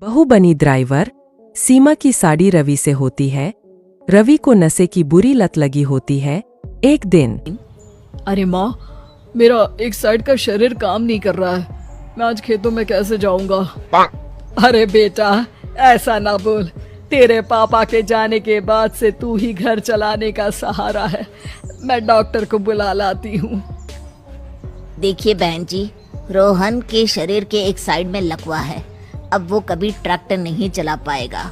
बहू बनी ड्राइवर। सीमा की साड़ी रवि से होती है। रवि को नशे की बुरी लत लगी होती है। एक दिन अरे माँ, मेरा एक साइड का शरीर काम नहीं कर रहा है। मैं आज खेतों में कैसे जाऊंगा? अरे बेटा, ऐसा ना बोल। तेरे पापा के जाने के बाद से तू ही घर चलाने का सहारा है। मैं डॉक्टर को बुला लाती हूँ। देखिए बहन जी, रोहन के शरीर के एक साइड में लकवा है। अब वो कभी ट्रैक्टर नहीं चला पाएगा।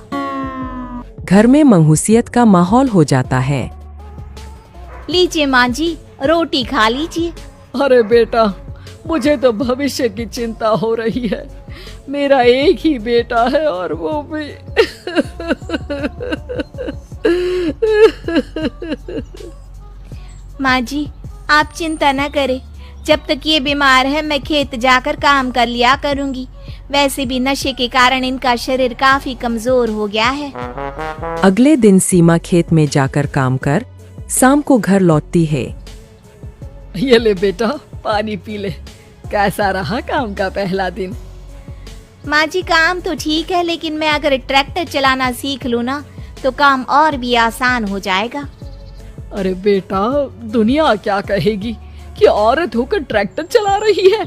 घर में मंहूसियत का माहौल हो जाता है। लीजिए माँ जी, रोटी खा लीजिए। अरे बेटा, मुझे तो भविष्य की चिंता हो रही है। मेरा एक ही बेटा है और वो भी माँ जी, आप चिंता न करें। जब तक ये बीमार है मैं खेत जाकर काम कर लिया करूंगी। वैसे भी नशे के कारण इनका शरीर काफी कमजोर हो गया है। अगले दिन सीमा खेत में जाकर काम कर शाम को घर लौटती है। ये ले बेटा, पानी पी ले। कैसा रहा काम का पहला दिन? माँ जी, काम तो ठीक है, लेकिन मैं अगर ट्रैक्टर चलाना सीख लूँ ना तो काम और भी आसान हो जाएगा। अरे बेटा, दुनिया क्या कहेगी कि औरत होकर ट्रैक्टर चला रही है।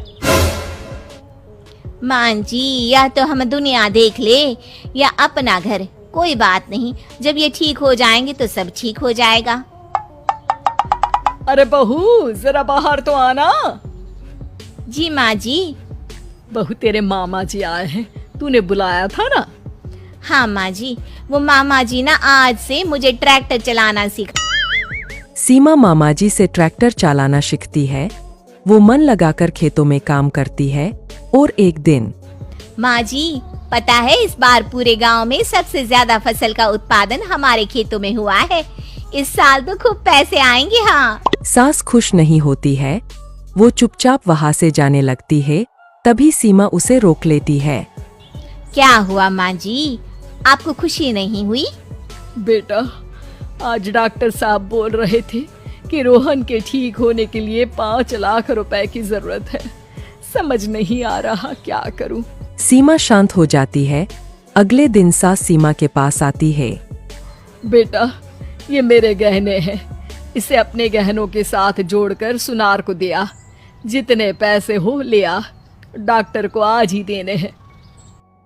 माँ जी, या तो हम दुनिया देख ले या अपना घर, कोई बात नहीं। जब ये ठीक हो जाएंगे तो सब ठीक हो जाएगा। अरे बहू, जरा बाहर तो आना। जी माँ जी। बहू, तेरे मामा जी आए हैं, तूने बुलाया था ना? हाँ माँ जी, वो मामा जी ना आज से मुझे ट्रैक्टर चलाना सिखा। सीमा मामा जी से ट्रैक्टर चलाना सीखती है। वो मन लगाकर खेतों में काम करती है। और एक दिन माँ जी, पता है इस बार पूरे गांव में सबसे ज्यादा फसल का उत्पादन हमारे खेतों में हुआ है। इस साल तो खूब पैसे आएंगे। हाँ। सास खुश नहीं होती है। वो चुपचाप वहाँ से जाने लगती है। तभी सीमा उसे रोक लेती है। क्या हुआ माँ जी, आपको खुशी नहीं हुई? बेटा, आज डॉक्टर साहब बोल रहे थे कि रोहन के ठीक होने के लिए 5 लाख रुपए की जरूरत है। समझ नहीं आ रहा क्या करूं। सीमा शांत हो जाती है। अगले दिन सास सीमा के पास आती है। बेटा, ये मेरे गहने हैं। इसे अपने गहनों के साथ जोड़कर सुनार को दिया। जितने पैसे हो ले आ। डॉक्टर को आज ही देने हैं।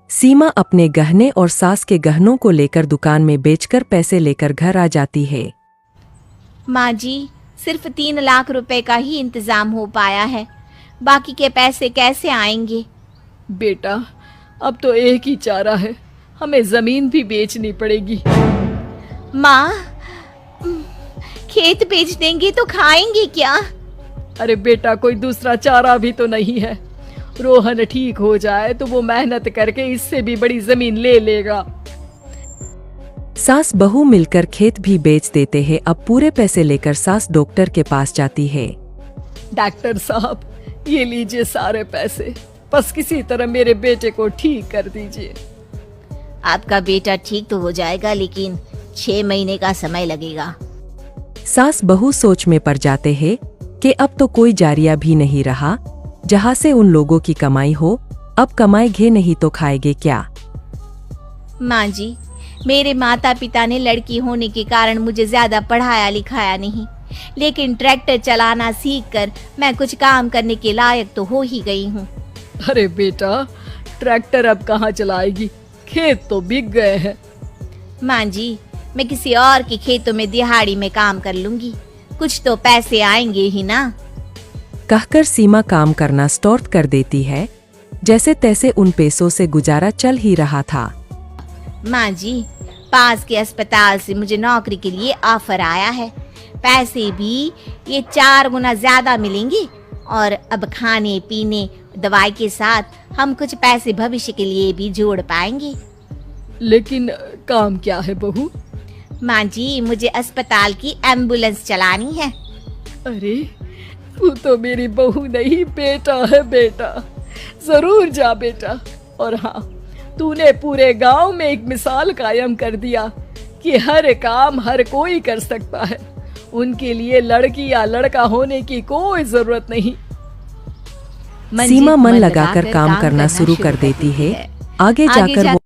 सीमा अपने गहने और सास के गहनों को लेकर दुकान में बेचकर पैसे लेकर घर आ जाती है। माँ जी, सिर्फ 3 लाख रुपए का ही इंतजाम हो पाया है। बाकी के पैसे कैसे आएंगे? बेटा, अब तो एक ही चारा है, हमें जमीन भी बेचनी पड़ेगी। माँ, खेत बेच देंगे तो खाएंगे क्या? अरे बेटा, कोई दूसरा चारा भी तो नहीं है। रोहन ठीक हो जाए तो वो मेहनत करके इससे भी बड़ी जमीन ले लेगा। सास बहू मिलकर खेत भी बेच देते हैं। अब पूरे पैसे लेकर सास डॉक्टर के पास जाती है। डॉक्टर साहब, ये लीजिए सारे पैसे। बस किसी तरह मेरे बेटे को ठीक कर दीजिए। आपका बेटा ठीक तो हो जाएगा, लेकिन 6 महीने का समय लगेगा। सास बहू सोच में पड़ जाते हैं कि अब तो कोई जारिया भी नहीं रहा जहाँ से उन लोगों की कमाई हो। अब कमाएंगे नहीं तो खाएंगे क्या? माँ जी, मेरे माता पिता ने लड़की होने के कारण मुझे ज्यादा पढ़ाया लिखाया नहीं, लेकिन ट्रैक्टर चलाना सीखकर मैं कुछ काम करने के लायक तो हो ही गई हूँ। अरे बेटा, ट्रैक्टर अब कहाँ चलाएगी? खेत तो बिक गए हैं। माँ जी, मैं किसी और के खेतों में दिहाड़ी में काम कर लूंगी। कुछ तो पैसे आएंगे ही ना। कहकर सीमा काम करना स्टार्ट कर देती है। जैसे तैसे उन पैसों से गुजारा चल ही रहा था। माँ जी, पास के अस्पताल से मुझे नौकरी के लिए ऑफर आया है। पैसे भी ये 4 गुना ज्यादा मिलेंगे और अब खाने पीने दवाई के साथ हम कुछ पैसे भविष्य के लिए भी जोड़ पाएंगे। लेकिन काम क्या है बहू? माँ जी, मुझे अस्पताल की एम्बुलेंस चलानी है। अरे, तू तो मेरी बहू नहीं, बेटा है बेटा। जरूर जा बेटा। और हाँ, तूने पूरे गांव में एक मिसाल कायम कर दिया कि हर काम हर कोई कर सकता है। उनके लिए लड़की या लड़का होने की कोई जरूरत नहीं। सीमा मन लगाकर काम करना शुरू कर देती है। आगे जाकर वो